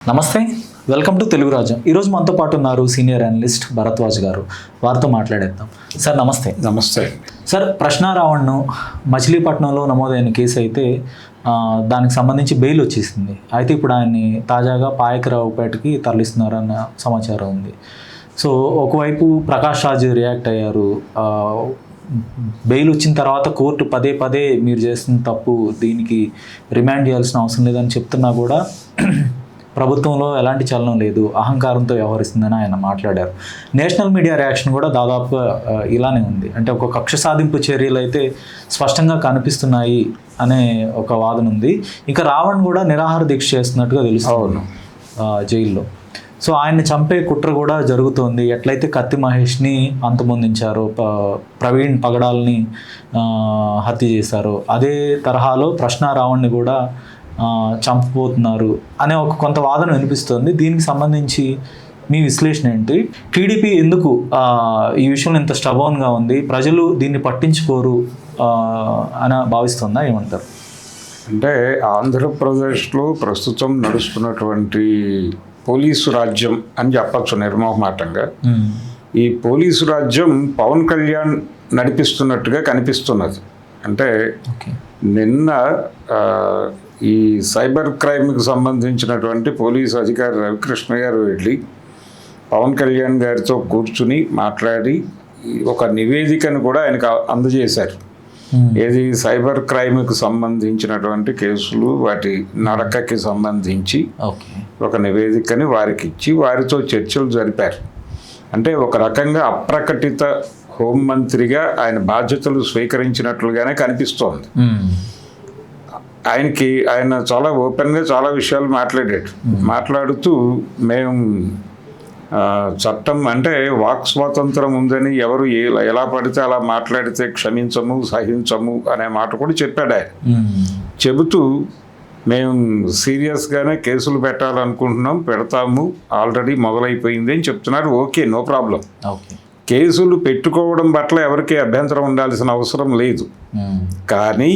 నమస్తే, welcome to Telugu రాజ్యం. ఈరోజు మనతో పాటు ఉన్నారు సీనియర్ అనలిస్ట్ భరద్వాజ్ గారు. వారితో మాట్లాడేద్దాం. సార్ నమస్తే. నమస్తే. సార్, ప్రశ్నారావణ్ను మచిలీపట్నంలో నమోదైన కేసు అయితే దానికి సంబంధించి బెయిల్ వచ్చేసింది. అయితే ఇప్పుడు ఆయన్ని తాజాగా పాయకరావుపేటకి తరలిస్తున్నారన్న సమాచారం ఉంది. సో ఒకవైపు ప్రకాష్ రాజ్ రియాక్ట్ అయ్యారు. బెయిల్ వచ్చిన తర్వాత కోర్టు పదే పదే మీరు చేస్తున్న తప్పు, దీనికి రిమాండ్ చేయాల్సిన అవసరం లేదని చెప్తున్నా కూడా ప్రభుత్వంలో ఎలాంటి చలనం లేదు, అహంకారంతో వ్యవహరిస్తుందని ఆయన మాట్లాడారు. నేషనల్ మీడియా రియాక్షన్ కూడా దాదాపుగా ఇలానే ఉంది. అంటే ఒక కక్ష సాధింపు చర్యలు అయితే స్పష్టంగా కనిపిస్తున్నాయి అనే ఒక వాదన ఉంది. ఇక రావణ్ కూడా నిరాహార దీక్ష చేస్తున్నట్టుగా తెలుస్తుంది జైల్లో. సో ఆయన్ని చంపే కుట్ర కూడా జరుగుతోంది. ఎట్లయితే కత్తి మహేష్ని అంతమొందించారో, ప్రవీణ్ పగడాల్ని హత్య చేశారో, అదే తరహాలో ప్రశ్నారావణ్ని కూడా చంపబోతున్నారు అనే ఒక కొంత వాదన వినిపిస్తుంది. దీనికి సంబంధించి మీ విశ్లేషణ ఏంటి? టీడీపీ ఎందుకు ఈ విషయంలో ఇంత స్టబోన్గా ఉంది? ప్రజలు దీన్ని పట్టించుకోరు అని భావిస్తుందా? ఏమంటారు? అంటే ఆంధ్రప్రదేశ్లో ప్రస్తుతం నడుస్తున్నటువంటి పోలీసు రాజ్యం అని చెప్పచ్చు నిర్మోహమాటంగా. ఈ పోలీసు రాజ్యం పవన్ కళ్యాణ్ నడిపిస్తున్నట్టుగా కనిపిస్తున్నది. అంటే నిన్న ఈ సైబర్ క్రైమ్కి సంబంధించినటువంటి పోలీసు అధికారి రవికృష్ణ గారు వెళ్ళి పవన్ కళ్యాణ్ గారితో కూర్చుని మాట్లాడి ఒక నివేదికను కూడా ఆయనకు అందజేశారు. ఏది సైబర్ క్రైమ్కి సంబంధించినటువంటి కేసులు, వాటి నడకకి సంబంధించి ఒక నివేదికని వారికి ఇచ్చి వారితో చర్చలు జరిపారు. అంటే ఒక రకంగా అప్రకటిత హోంమంత్రిగా ఆయన బాధ్యతలు స్వీకరించినట్లుగానే కనిపిస్తోంది. ఆయన చాలా ఓపెన్గా చాలా విషయాలు మాట్లాడుతూ మేము చట్టం అంటే వాక్ స్వాతంత్రం ఉందని ఎవరు ఎలా పడితే అలా మాట్లాడితే క్షమించము, సహించము అనే మాట కూడా చెప్పాడు ఆయన. చెబుతూ మేము సీరియస్గానే కేసులు పెట్టాలనుకుంటున్నాం, పెడతాము, ఆల్రెడీ మొదలైపోయింది అని చెప్తున్నారు. Okay, no problem. కేసులు పెట్టుకోవడం పట్ల ఎవరికి అభ్యంతరం ఉండాల్సిన అవసరం లేదు. కానీ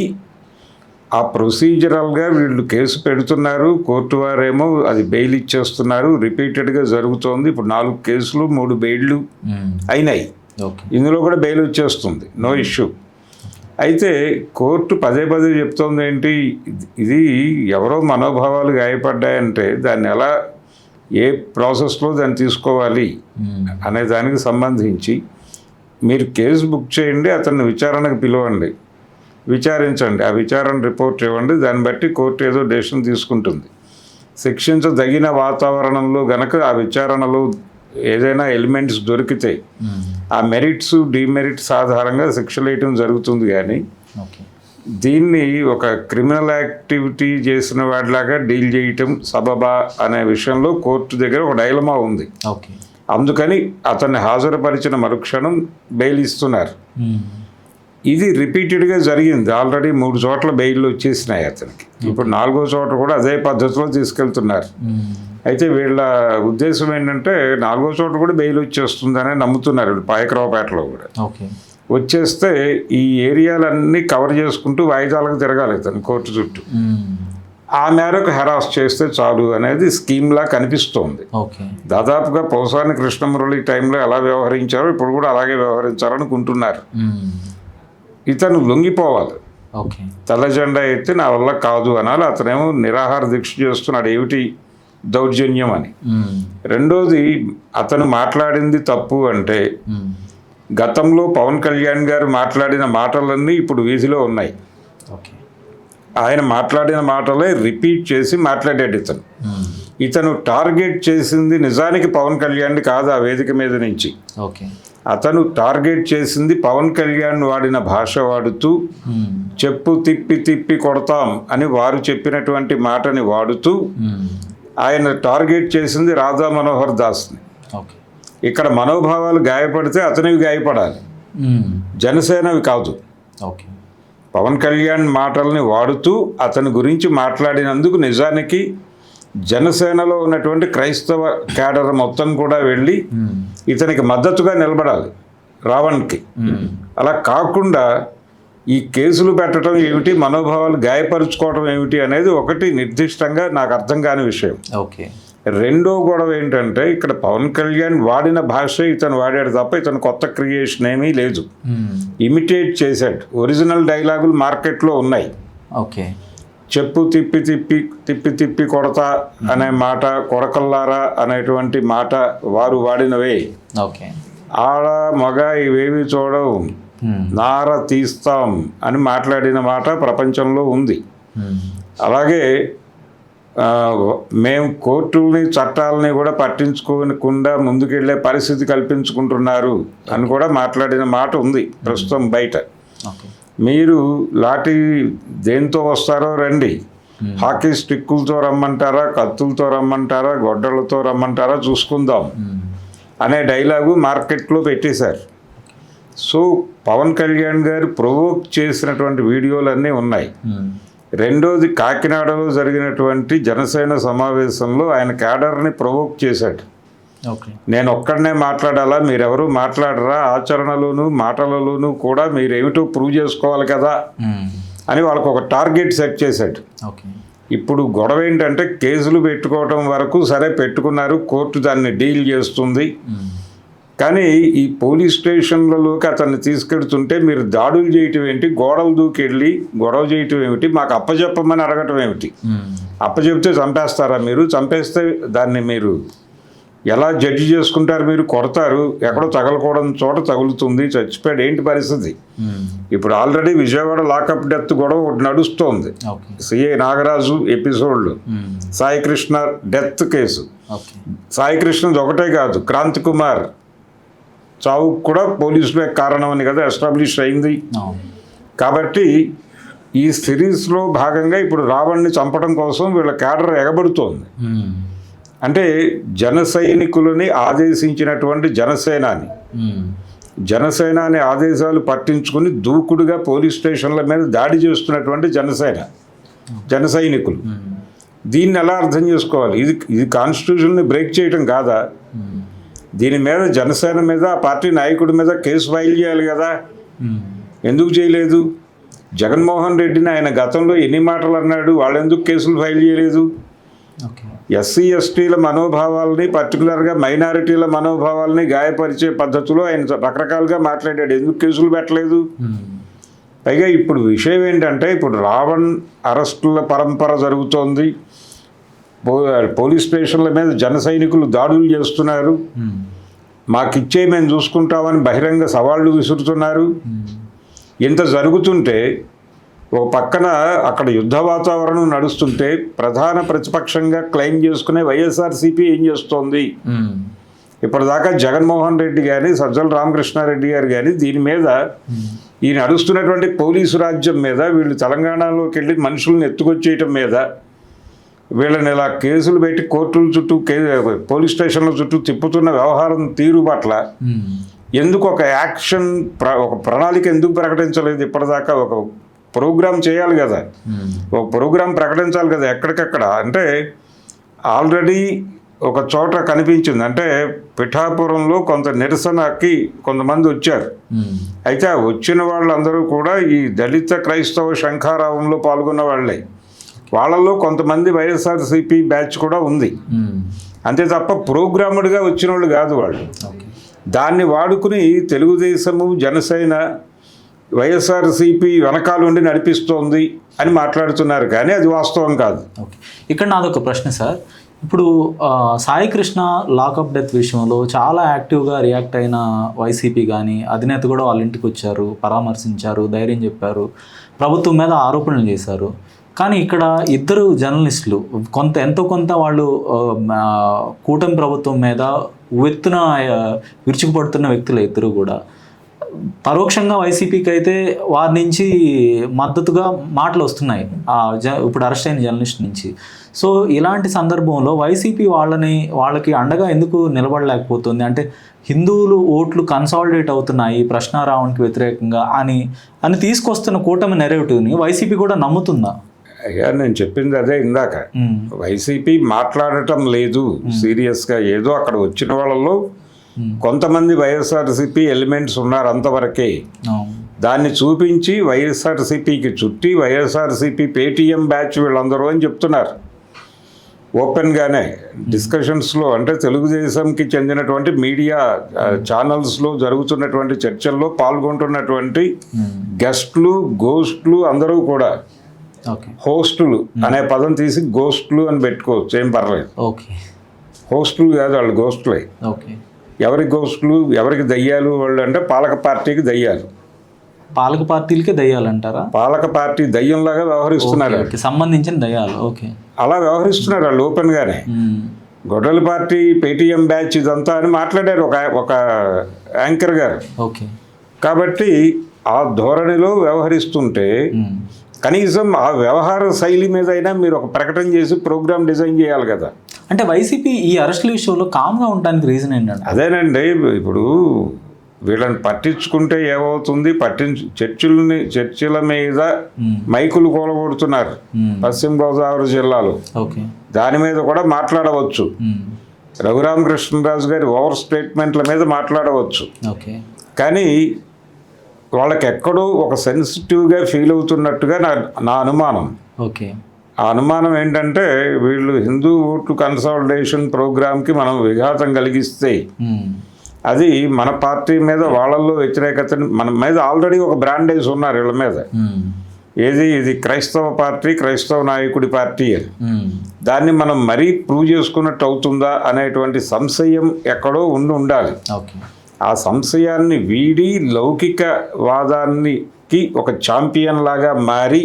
ఆ ప్రొసీజరల్గా వీళ్ళు కేసు పెడుతున్నారు, కోర్టు వారేమో అది బెయిల్ ఇచ్చేస్తున్నారు. రిపీటెడ్గా జరుగుతోంది. ఇప్పుడు 4 కేసులు 3 బెయిళ్ళు అయినాయి. ఇందులో కూడా బెయిల్ వచ్చేస్తుంది, నో ఇష్యూ. అయితే కోర్టు పదే పదే చెప్తోంది ఏంటి, ఇది ఎవరో మనోభావాలు గాయపడ్డాయంటే దాన్ని ఎలా, ఏ ప్రాసెస్లో దాన్ని తీసుకోవాలి అనే దానికి సంబంధించి మీరు కేసు బుక్ చేయండి, అతన్ని విచారణకు పిలవండి, విచారించండి, ఆ విచారణ రిపోర్ట్ ఇవ్వండి, దాన్ని బట్టి కోర్టు ఏదో డెసిషన్ తీసుకుంటుంది. శిక్షించదగిన వాతావరణంలో గనక ఆ విచారణలో ఏదైనా ఎలిమెంట్స్ దొరికితే ఆ మెరిట్స్ డిమెరిట్స్ ఆధారంగా శిక్షలు వేయటం జరుగుతుంది. కానీ దీన్ని ఒక క్రిమినల్ యాక్టివిటీ చేసిన వాడిలాగా డీల్ చేయటం సబబా అనే విషయంలో కోర్టు దగ్గర ఒక డైలమా ఉంది. అందుకని అతన్ని హాజరుపరిచిన మరుక్షణం బెయిల్ ఇస్తున్నారు. ఇది రిపీటెడ్గా జరిగింది. ఆల్రెడీ 3 చోట్ల బెయిల్ వచ్చేసినాయి అతనికి. ఇప్పుడు 4వ చోట కూడా అదే పద్ధతిలో తీసుకెళ్తున్నారు. అయితే వీళ్ళ ఉద్దేశం ఏంటంటే 4వ చోట కూడా బెయిల్ వచ్చేస్తుందనే నమ్ముతున్నారు వీళ్ళు. పాయకరావుపేటలో కూడా వచ్చేస్తే ఈ ఏరియాలన్నీ కవర్ చేసుకుంటూ వాయిదాలకు తిరగాలి అతను కోర్టు చుట్టూ. ఆ మేరకు హెరాస్ చేస్తే చాలు అనేది స్కీమ్లా కనిపిస్తోంది. దాదాపుగా పోసాని కృష్ణమురళి టైంలో ఎలా వ్యవహరించారో ఇప్పుడు కూడా అలాగే వ్యవహరించాలనుకుంటున్నారు. ఇతను లొంగిపోవాలి, తెల్ల జెండా ఎత్తి నా వల్ల కాదు అనాలి. అతనేమో నిరాహార దీక్ష చేస్తున్నాడు, ఏమిటి దౌర్జన్యం అని. రెండోది, అతను మాట్లాడింది తప్పు అంటే గతంలో పవన్ కళ్యాణ్ గారు మాట్లాడిన మాటలన్నీ ఇప్పుడు వీధిలో ఉన్నాయి. ఆయన మాట్లాడిన మాటలే రిపీట్ చేసి మాట్లాడాడు ఇతను టార్గెట్ చేసింది నిజానికి పవన్ కళ్యాణ్ కాదు. ఆ వేదిక మీద నుంచి అతను టార్గెట్ చేసింది పవన్ కళ్యాణ్ వాడిన భాష వాడుతూ చెప్పు తిప్పి తిప్పి కొడతాం అని వారు చెప్పినటువంటి మాటని వాడుతూ ఆయన టార్గెట్ చేసింది రాధా మనోహర్ దాస్ని. ఇక్కడ మనోభావాలు గాయపడితే అతనివి గాయపడాలి, జనసేనవి కాదు. పవన్ కళ్యాణ్ మాటల్ని వాడుతూ అతని గురించి మాట్లాడినందుకు నిజానికి జనసేనలో ఉన్నటువంటి క్రైస్తవ క్యాడర్ మొత్తం కూడా వెళ్ళి ఇతనికి మద్దతుగా నిలబడాలి, రావణ్కి. అలా కాకుండా ఈ కేసులు పెట్టడం ఏమిటి, మనోభావాలు గాయపరుచుకోవడం ఏమిటి అనేది ఒకటి నిర్దిష్టంగా నాకు అర్థం కాని విషయం. రెండో గొడవ ఏంటంటే ఇక్కడ పవన్ కళ్యాణ్ వాడిన భాష ఇతను వాడాడు తప్ప ఇతను కొత్త క్రియేషన్ ఏమీ లేదు. ఇమిటేట్ చేశాడు. ఒరిజినల్ డైలాగులు మార్కెట్లో ఉన్నాయి. ఓకే. చెప్పు తిప్పి తిప్పి తిప్పి తిప్పి కొడతా అనే మాట, కొడకల్లారా అనేటువంటి మాట వారు వాడినవే. ఓకే. ఆడ మగ ఇవేవి చూడవు, నార తీస్తాం అని మాట్లాడిన మాట ప్రపంచంలో ఉంది. అలాగే మేము కోర్టుల్ని చట్టాలని కూడా పట్టించుకోకుండా ముందుకెళ్లే పరిస్థితి కల్పించుకుంటున్నారు అని కూడా మాట్లాడిన మాట ఉంది ప్రస్తుతం బయట. మీరు లాఠీ దేంతో వస్తారో రండి, హాకీ స్టిక్కులతో రమ్మంటారా, కత్తులతో రమ్మంటారా, గొడ్డలతో రమ్మంటారా చూసుకుందాం అనే డైలాగు మార్కెట్లో పెట్టేశారు. సో పవన్ కళ్యాణ్ గారు ప్రొవోక్ చేసినటువంటి వీడియోలన్నీ ఉన్నాయి. రెండోది, కాకినాడలో జరిగినటువంటి జనసేన సమావేశంలో ఆయన క్యాడర్ని ప్రొవోక్ చేశాడు. నేను ఒక్కడనే మాట్లాడాలా, మీరెవరూ మాట్లాడరా, ఆచరణలోను మాటలలోనూ కూడా మీరేమిటో ప్రూవ్ చేసుకోవాలి కదా అని వాళ్ళకు ఒక టార్గెట్ సెట్ చేశాడు. ఇప్పుడు గొడవ ఏంటంటే కేసులు పెట్టుకోవటం వరకు సరే పెట్టుకున్నారు, కోర్టు దాన్ని డీల్ చేస్తుంది. కానీ ఈ పోలీస్ స్టేషన్లలోకి అతన్ని తీసుకెడుతుంటే మీరు దాడులు చేయటం ఏంటి, గోడలు దూకెళ్ళి గొడవ చేయటం ఏమిటి, మాకు అప్పచెప్పమని అడగటం ఏమిటి? అప్పచెప్తే చంపేస్తారా మీరు? చంపేస్తే దాన్ని మీరు ఎలా జడ్జి చేసుకుంటారు? మీరు కొడతారు, ఎక్కడో తగలకూడని చోట తగులుతుంది, చచ్చిపోయాడు, ఏంటి పరిస్థితి? ఇప్పుడు ఆల్రెడీ విజయవాడ లాకప్ డెత్ గొడవ ఒకటి నడుస్తోంది. సిఐ నాగరాజు ఎపిసోడ్లో సాయికృష్ణ డెత్ కేసు. సాయికృష్ణది ఒకటే కాదు, క్రాంతి కుమార్ చావుకు కూడా పోలీసులే కారణం అని కదా ఎస్టాబ్లిష్ అయింది. కాబట్టి ఈ సిరీస్లో భాగంగా ఇప్పుడు రావణ్ని చంపడం కోసం వీళ్ళ క్యాడర్ ఎగబడుతోంది. అంటే జన సైనికులని ఆదేశించినటువంటి జనసేనాని ఆదేశాలు పట్టించుకుని దూకుడుగా పోలీస్ స్టేషన్ల మీద దాడి చేస్తున్నటువంటి జన సైనికులు. దీన్ని ఎలా అర్థం చేసుకోవాలి? ఇది కాన్స్టిట్యూషన్ని బ్రేక్ చేయటం కాదా? దీని మీద జనసేన మీద, ఆ పార్టీ నాయకుడి మీద కేసు ఫైల్ చేయాలి కదా, ఎందుకు చేయలేదు? జగన్మోహన్ రెడ్డిని ఆయన గతంలో ఎన్ని మాటలు అన్నాడు, వాళ్ళు ఎందుకు కేసులు ఫైల్ చేయలేదు? ఎస్సీ ఎస్టీల మనోభావాలని, పర్టికులర్గా మైనారిటీల మనోభావాలని గాయపరిచే పద్ధతిలో ఆయన రకరకాలుగా మాట్లాడాడు, ఎందుకు కేసులు పెట్టలేదు? పైగా ఇప్పుడు విషయం ఏంటంటే ఇప్పుడు రావణ్ అరెస్టుల పరంపర జరుగుతోంది. పోలీస్ స్టేషన్ల మీద జన సైనికులు దాడులు చేస్తున్నారు, మాకిచ్చే మేము చూసుకుంటామని బహిరంగ సవాళ్లు విసురుతున్నారు. ఇంత జరుగుతుంటే ఒక పక్కన అక్కడ యుద్ధ వాతావరణం నడుస్తుంటే ప్రధాన ప్రతిపక్షంగా క్లెయిమ్ చేసుకునే వైఎస్ఆర్సీపీ ఏం చేస్తోంది? ఇప్పటిదాకా జగన్మోహన్ రెడ్డి కానీ, సజ్జల రామకృష్ణారెడ్డి గారు కానీ దీని మీద, ఈ నడుస్తున్నటువంటి పోలీసు రాజ్యం మీద, వీళ్ళు తెలంగాణలోకి వెళ్ళి మనుషులను ఎత్తుకొచ్చేయటం మీద, వీళ్ళని ఇలా కేసులు పెట్టి కోర్టుల చుట్టూ, పోలీస్ స్టేషన్ల చుట్టూ తిప్పుతున్న వ్యవహారం తీరు పట్ల ఎందుకు ఒక యాక్షన్, ఒక ప్రణాళిక ఎందుకు ప్రకటించలేదు? ఇప్పటిదాకా ఒక ప్రోగ్రాం చేయాలి కదా, ఒక ప్రోగ్రాం ప్రకటించాలి కదా ఎక్కడికక్కడ. అంటే ఆల్రెడీ ఒక చోట కనిపించింది, అంటే పిఠాపురంలో కొంత నిరసనకి కొంతమంది వచ్చారు. అయితే ఆ వచ్చిన వాళ్ళందరూ కూడా ఈ దళిత క్రైస్తవ శంఖారావంలో పాల్గొన్న వాళ్ళే. వాళ్ళల్లో కొంతమంది వైఎస్ఆర్సీపీ బ్యాచ్ కూడా ఉంది, అంతే తప్ప ప్రోగ్రాముడ్గా వచ్చిన వాళ్ళు కాదు వాళ్ళు. దాన్ని వాడుకుని తెలుగుదేశము, జనసేన, వైఎస్ఆర్సీపీ వెనకాలండి నడిపిస్తోంది అని మాట్లాడుతున్నారు, కానీ అది వాస్తవం కాదు. ఇక్కడ నాదొక ప్రశ్న సార్. ఇప్పుడు సాయికృష్ణ లాకప్ డెత్ విషయంలో చాలా యాక్టివ్గా రియాక్ట్ అయిన వైసీపీ కానీ అధినేత కూడా వాళ్ళ ఇంటికి వచ్చారు, పరామర్శించారు, ధైర్యం చెప్పారు, ప్రభుత్వం మీద ఆరోపణలు చేశారు. కానీ ఇక్కడ ఇద్దరు జర్నలిస్టులు ఎంతో కొంత వాళ్ళు కూటమి ప్రభుత్వం మీద ఉవ్వెత్తున విరుచుకుపడుతున్న వ్యక్తులు ఇద్దరు కూడా పరోక్షంగా వైసీపీకి అయితే వారి నుంచి మద్దతుగా మాటలు వస్తున్నాయి ఇప్పుడు అరెస్ట్ అయిన జర్నలిస్ట్ నుంచి. సో ఇలాంటి సందర్భంలో వైసీపీ వాళ్ళకి అండగా ఎందుకు నిలబడలేకపోతుంది? అంటే హిందువులు ఓట్లు కన్సాలిడేట్ అవుతున్నాయి ప్రశ్నారావణ్కి వ్యతిరేకంగా అని తీసుకొస్తున్న కూటమి నెరేటివ్ని వైసీపీ కూడా నమ్ముతుందా? అయ్యా, నేను చెప్పింది అదే ఇందాక. వైసీపీ మాట్లాడటం లేదు సీరియస్గా. ఏదో అక్కడ వచ్చిన వాళ్ళలో కొంతమంది వైఎస్ఆర్సీపీ ఎలిమెంట్స్ ఉన్నారు, అంతవరకే. దాన్ని చూపించి వైఎస్ఆర్సీపీకి చుట్టి వైఎస్ఆర్సీపీ పేటీఎం బ్యాచ్ వీళ్ళందరూ అని చెప్తున్నారు. ఓపెన్గానే డిస్కషన్స్లో అంటే తెలుగుదేశంకి చెందినటువంటి మీడియా ఛానల్స్లో జరుగుతున్నటువంటి చర్చల్లో పాల్గొంటున్నటువంటి గెస్ట్లు గోస్ట్లు అందరూ కూడా ఓకే హోస్టులు అనే పదం తీసి గోస్ట్లు అని పెట్టుకోవచ్చు, ఏం పర్లేదు. ఓకే హోస్టులు కాదు, వాళ్ళు గోస్టులే. ఓకే ఎవరి గోస్టులు, ఎవరికి దయ్యాలు వాళ్ళు అంటే పాలక పార్టీకి దయ్యాలు. పాలక పార్టీలకే దయ్యాలంటారా? పాలక పార్టీ దయ్యంలాగా వ్యవహరిస్తున్నారు, ఓకే, సంబంధించిన దయ్యాలు. ఓకే, అలా వ్యవహరిస్తున్నారు వాళ్ళు ఓపెన్గానే. గొడ్డల పార్టీ పేటీఎం బ్యాచ్ ఇదంతా అని మాట్లాడారు ఒక యాంకర్ గారు. ఓకే, కాబట్టి ఆ ధోరణిలో వ్యవహరిస్తుంటే కనీసం ఆ వ్యవహార శైలి మీద అయినా మీరు ఒక ప్రకటన చేసి ప్రోగ్రామ్ డిజైన్ చేయాలి కదా. అంటే వైసీపీ ఈ అరెస్టుల విషయంలో కామ్గా ఉండడానికి రీజన్ ఏంటంటే? అదేనండి, ఇప్పుడు వీళ్ళని పట్టించుకుంటే ఏమవుతుంది, చర్చిల మీద మైకులు కూలగొడుతున్నారు పశ్చిమ గోదావరి జిల్లాలో. ఓకే, దాని మీద కూడా మాట్లాడవచ్చు. రఘురామకృష్ణరాజు గారి ఓవర్ స్టేట్మెంట్ల మీద మాట్లాడవచ్చు. ఓకే, కానీ వాళ్ళకి ఎక్కడో ఒక సెన్సిటివ్గా ఫీల్ అవుతున్నట్టుగా నా అనుమానం. ఓకే, ఆ అనుమానం ఏంటంటే వీళ్ళు హిందూ ఓట్లు కన్సాలిడేషన్ ప్రోగ్రామ్కి మనం విఘాతం కలిగిస్తే అది మన పార్టీ మీద వాళ్ళల్లో వ్యతిరేకతని, మన మీద ఆల్రెడీ ఒక బ్రాండేజ్ ఉన్నారు వీళ్ళ మీద. ఇది క్రైస్తవ పార్టీ, క్రైస్తవ నాయకుడి పార్టీ అని. దాన్ని మనం మరీ ప్రూవ్ చేసుకున్నట్టు అవుతుందా అనేటువంటి సంశయం ఎక్కడో ఉండాలి. ఆ సంశయాన్ని వీడి లౌకిక వాదానికి ఒక ఛాంపియన్ లాగా మారి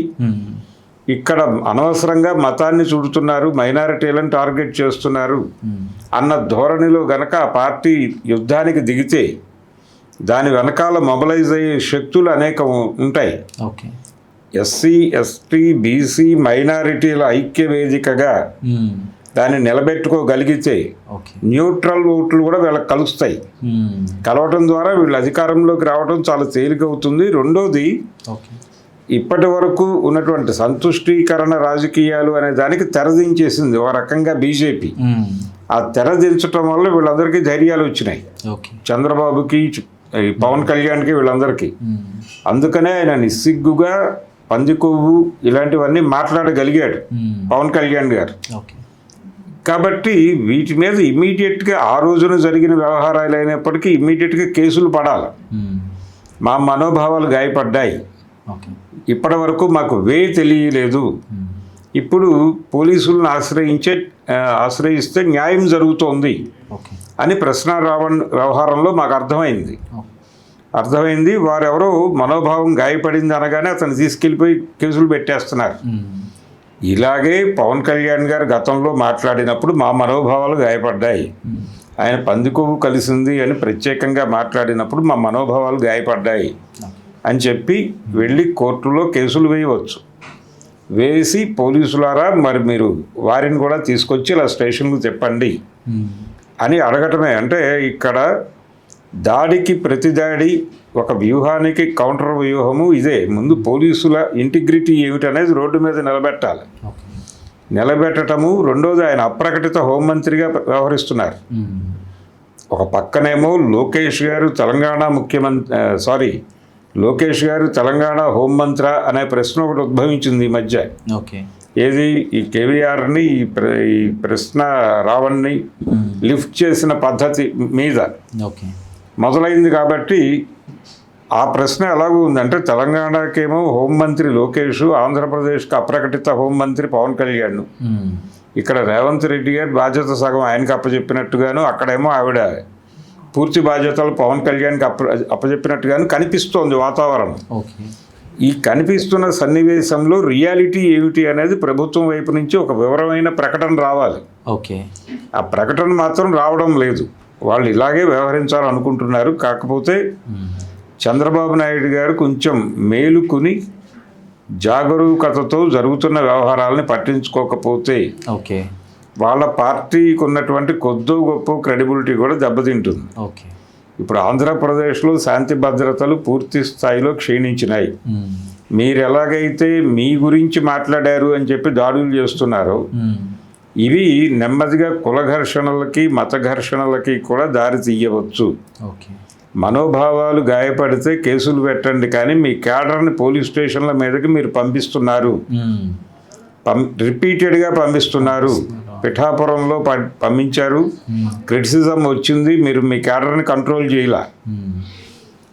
ఇక్కడ అనవసరంగా మతాన్ని చుడుతున్నారు, మైనారిటీలను టార్గెట్ చేస్తున్నారు అన్న ధోరణిలో గనక ఆ పార్టీ యుద్ధానికి దిగితే దాని వెనకాల మొబలైజ్ అయ్యే శక్తులు అనేకం ఉంటాయి. ఎస్సీ ఎస్టీ బీసీ మైనారిటీల ఐక్య వేదికగా దాన్ని నిలబెట్టుకోగలిగితే న్యూట్రల్ ఓట్లు కూడా వీళ్ళకి కలుస్తాయి. కలవటం ద్వారా వీళ్ళు అధికారంలోకి రావడం చాలా తేలికవుతుంది. రెండోది, ఇప్పటి వరకు ఉన్నటువంటి సంతుష్టీకరణ రాజకీయాలు అనే దానికి తెరదించేసింది ఓ రకంగా బీజేపీ. ఆ తెరదించటం వల్ల వీళ్ళందరికీ ధైర్యాలు వచ్చినాయి, చంద్రబాబుకి, పవన్ కళ్యాణ్కి, వీళ్ళందరికీ. అందుకనే ఆయన నిస్సిగ్గుగా పందికొవ్వు ఇలాంటివన్నీ మాట్లాడగలిగాడు పవన్ కళ్యాణ్ గారు. కాబట్టి వీటి మీద ఇమ్మీడియట్గా ఆ రోజున జరిగిన వ్యవహారాలు అయినప్పటికీ ఇమ్మీడియట్గా కేసులు పడాలి. మా మనోభావాలు గాయపడ్డాయి, ఇప్పటి వరకు మాకు తెలియలేదు, ఇప్పుడు పోలీసులను ఆశ్రయిస్తే న్యాయం జరుగుతోంది అని ప్రశ్నారావణ్ వ్యవహారంలో మాకు అర్థమైంది. వారెవరో మనోభావం గాయపడింది అనగానే అతను తీసుకెళ్ళిపోయి కేసులు పెట్టేస్తున్నారు. ఇలాగే పవన్ కళ్యాణ్ గారు గతంలో మాట్లాడినప్పుడు మా మనోభావాలు గాయపడ్డాయి, ఆయన పందికొవ్వు కలిసింది అని ప్రత్యేకంగా మాట్లాడినప్పుడు మా మనోభావాలు గాయపడ్డాయి అని చెప్పి వెళ్ళి కోర్టులో కేసులు వేసి పోలీసులారా మరి మీరు వారిని కూడా తీసుకొచ్చి ఇలా స్టేషన్కు చెప్పండి అని అడగటమే. అంటే ఇక్కడ దాడికి ప్రతిదాడి, ఒక వ్యూహానికి కౌంటర్ వ్యూహము ఇదే. ముందు పోలీసుల ఇంటిగ్రిటీ ఏమిటనేది రోడ్డు మీద నిలబెట్టడము. రెండోది, ఆయన అప్రకటిత హోంమంత్రిగా వ్యవహరిస్తున్నారు. ఒక పక్కనేమో లోకేష్ గారు తెలంగాణ హోంమంత్రి అనే ప్రశ్న ఒకటి ఉద్భవించింది ఈ మధ్య. ఈ కేవీఆర్ని ఈ ప్రశ్న రావణ్ణి లిఫ్ట్ చేసిన పద్ధతి మీద మొదలైంది. కాబట్టి ఆ ప్రశ్న ఎలాగూ ఉందంటే, తెలంగాణకేమో హోంమంత్రి లోకేష్, ఆంధ్రప్రదేశ్కి అప్రకటిత హోంమంత్రి పవన్ కళ్యాణ్. ఇక్కడ రేవంత్ రెడ్డి గారు బాధ్యత సగం ఆయనకి అప్పచెప్పినట్టుగాను, అక్కడేమో ఆవిడ పూర్తి బాధ్యతలు పవన్ కళ్యాణ్కి అప్పచెప్పినట్టుగాను కనిపిస్తోంది వాతావరణం. ఈ కనిపిస్తున్న సన్నివేశంలో రియాలిటీ ఏమిటి అనేది ప్రభుత్వం వైపు నుంచి ఒక వివరమైన ప్రకటన రావాలి. ఆ ప్రకటన మాత్రం రావడం లేదు. వాళ్ళు ఇలాగే వ్యవహరించాలనుకుంటున్నారు. కాకపోతే చంద్రబాబు నాయుడు గారు కొంచెం మేలుకుని జాగరూకతతో జరుగుతున్న వ్యవహారాలని పట్టించుకోకపోతే వాళ్ళ పార్టీకి ఉన్నటువంటి కొద్దో గొప్ప క్రెడిబిలిటీ కూడా దెబ్బతింటుంది. ఇప్పుడు ఆంధ్రప్రదేశ్లో శాంతి భద్రతలు పూర్తి స్థాయిలో క్షీణించినాయి. మీరు ఎలాగైతే మీ గురించి మాట్లాడారు అని చెప్పి దాడులు చేస్తున్నారో, ఇవి నెమ్మదిగా కుల ఘర్షణలకి, మత ఘర్షణలకి కూడా దారి తీయవచ్చు. మనోభావాలు గాయపడితే కేసులు పెట్టండి, కానీ మీ క్యాడర్ని పోలీస్ స్టేషన్ల మీదకి మీరు పంపిస్తున్నారు, రిపీటెడ్గా పంపిస్తున్నారు. పిఠాపురంలో పంపించారు, క్రిటిసిజం వచ్చింది, మీరు మీ క్యాడర్ని కంట్రోల్ చేయాల.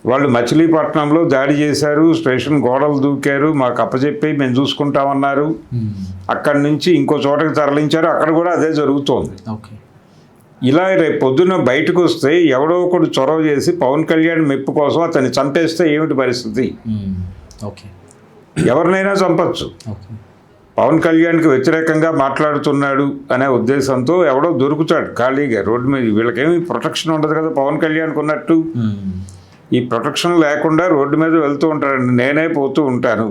వాళ్ళు మచిలీపట్నంలో దాడి చేశారు, స్టేషన్ గోడలు దూకారు, మాకు అప్పచెప్పి మేము చూసుకుంటామన్నారు. అక్కడి నుంచి ఇంకో చోటకి తరలించారు, అక్కడ కూడా అదే జరుగుతోంది. ఇలా రేపు పొద్దున్న బయటకు వస్తే ఎవడో ఒకడు చొరవ చేసి పవన్ కళ్యాణ్ మెప్పు కోసం అతన్ని చంపేస్తే ఏమిటి పరిస్థితి? ఎవరినైనా చంపచ్చు. పవన్ కళ్యాణ్కి వ్యతిరేకంగా మాట్లాడుతున్నాడు అనే ఉద్దేశంతో ఎవడో దొరుకుతాడు ఖాళీగా రోడ్డు మీద. వీళ్ళకేమి ప్రొటెక్షన్ ఉండదు కదా పవన్ కళ్యాణ్కి ఉన్నట్టు. ఈ ప్రొటెక్షన్ లేకుండా రోడ్డు మీద వెళ్తూ ఉంటారండి, నేనే పోతూ ఉంటాను.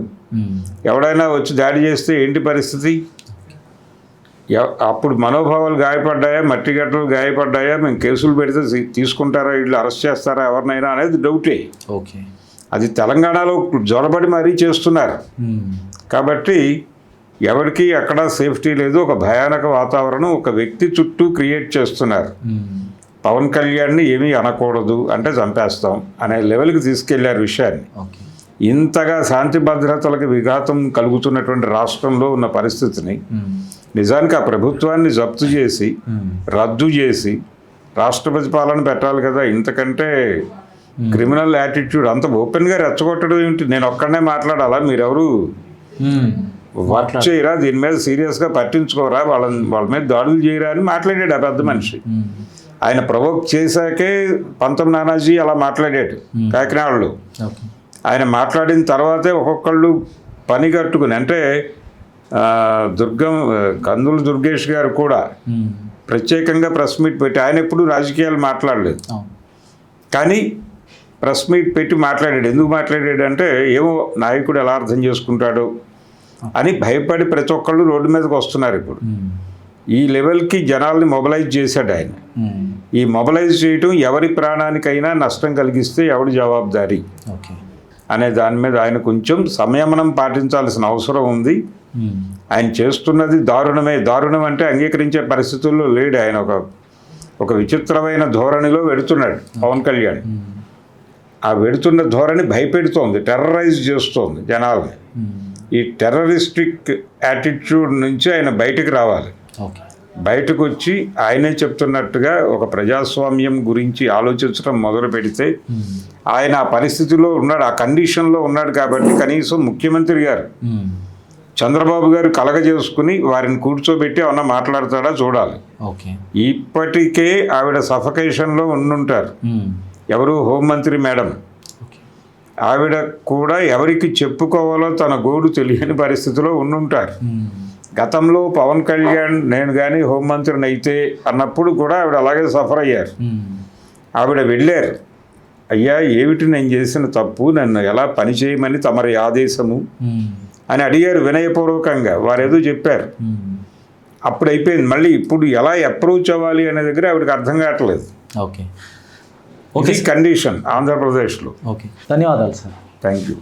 ఎవడైనా వచ్చి దాడి చేస్తే ఏంటి పరిస్థితి? అప్పుడు మనోభావాలు గాయపడ్డాయా, మట్టి గడ్డలు గాయపడ్డాయా, మేము కేసులు పెడితే తీసుకుంటారా, వీళ్ళు అరెస్ట్ చేస్తారా ఎవరినైనా అనేది డౌటే. అది తెలంగాణలో జ్వరబడి మరీ చేస్తున్నారు. కాబట్టి ఎవరికి అక్కడ సేఫ్టీ లేదు, ఒక భయానక వాతావరణం ఒక వ్యక్తి చుట్టూ క్రియేట్ చేస్తున్నారు. పవన్ కళ్యాణ్ని ఏమీ అనకూడదు అంటే చంపేస్తాం అనే లెవెల్కి తీసుకెళ్లారు విషయాన్ని. ఇంతగా శాంతి భద్రతలకు విఘాతం కలుగుతున్నటువంటి రాష్ట్రంలో ఉన్న పరిస్థితిని నిజానికి ఆ ప్రభుత్వాన్ని జప్తు చేసి రద్దు చేసి రాష్ట్రపతి పాలన పెట్టాలి కదా. ఇంతకంటే క్రిమినల్ యాటిట్యూడ్ అంత ఓపెన్గా రెచ్చగొట్టడం ఏమిటి? నేను ఒక్కడనే మాట్లాడాలా, మీరెవరు వర్క్ చేయరా, దీని మీద సీరియస్గా పట్టించుకోరా, వాళ్ళ మీద దాడులు చేయరా అని మాట్లాడాడు ఆ పెద్ద మనిషి. ఆయన ప్రవోక్ చేశాకే పంతం నానాజీ అలా మాట్లాడాడు కాకినాడలో. ఆయన మాట్లాడిన తర్వాతే ఒక్కొక్కళ్ళు పని కట్టుకుని, అంటే కందుల దుర్గేష్ గారు కూడా ప్రత్యేకంగా ప్రెస్ మీట్ పెట్టి, ఆయన ఎప్పుడు రాజకీయాలు మాట్లాడలేదు కానీ ప్రెస్ మీట్ పెట్టి మాట్లాడాడు. ఎందుకు మాట్లాడాడు అంటే ఏమో నాయకుడు ఎలా అర్థం చేసుకుంటాడో అని భయపడి ప్రతి ఒక్కళ్ళు రోడ్డు మీదకి వస్తున్నారు. ఇప్పుడు ఈ లెవెల్కి జనాల్ని మొబలైజ్ చేశాడు ఆయన. ఈ మొబలైజ్ చేయటం ఎవరి ప్రాణానికైనా నష్టం కలిగిస్తే ఎవడు జవాబుదారీ అనే దాని మీద ఆయన కొంచెం సంయమనం పాటించాల్సిన అవసరం ఉంది. ఆయన చేస్తున్నది దారుణమే. దారుణం అంటే అంగీకరించే పరిస్థితుల్లో లేడు ఆయన. ఒక విచిత్రమైన ధోరణిలో వెడుతున్నాడు పవన్ కళ్యాణ్. ఆ వెడుతున్న ధోరణి భయపెడుతోంది, టెర్రరైజ్ చేస్తోంది జనాల్ని. ఈ టెర్రరిస్టిక్ యాటిట్యూడ్ నుంచి ఆయన బయటకు రావాలి. బయటకు వచ్చి ఆయనే చెప్తున్నట్టుగా ఒక ప్రజాస్వామ్యం గురించి ఆలోచించడం మొదలు పెడితే, ఆయన ఆ పరిస్థితిలో ఉన్నాడు, ఆ కండిషన్లో ఉన్నాడు. కాబట్టి కనీసం ముఖ్యమంత్రి గారు చంద్రబాబు గారు కలగజేసుకుని వారిని కూర్చోబెట్టి ఏమన్నా మాట్లాడతాడా చూడాలి. ఇప్పటికే ఆవిడ సఫకేషన్లో ఉండుంటారు. ఎవరు? హోంమంత్రి మేడం. ఆవిడ కూడా ఎవరికి చెప్పుకోవాలో తన గోడు తెలియని పరిస్థితిలో ఉండుంటారు. గతంలో పవన్ కళ్యాణ్ నేను కానీ హోంమంత్రిని అయితే అన్నప్పుడు కూడా ఆవిడ అలాగే సఫర్ అయ్యారు. ఆవిడ వెళ్ళారు, అయ్యా ఏమిటి నేను చేసిన తప్పు, నన్ను ఎలా పని చేయమని తమరి ఆదేశము అని అడిగారు వినయపూర్వకంగా. వారేదో చెప్పారు, అప్పుడు అయిపోయింది. మళ్ళీ ఇప్పుడు ఎలా అప్రోచ్ అవ్వాలి అనే దగ్గర ఆవిడకి అర్థం కావట్లేదు. ఓకే, కండిషన్ ఆంధ్రప్రదేశ్లో. ఓకే, ధన్యవాదాలు సార్. Thank you.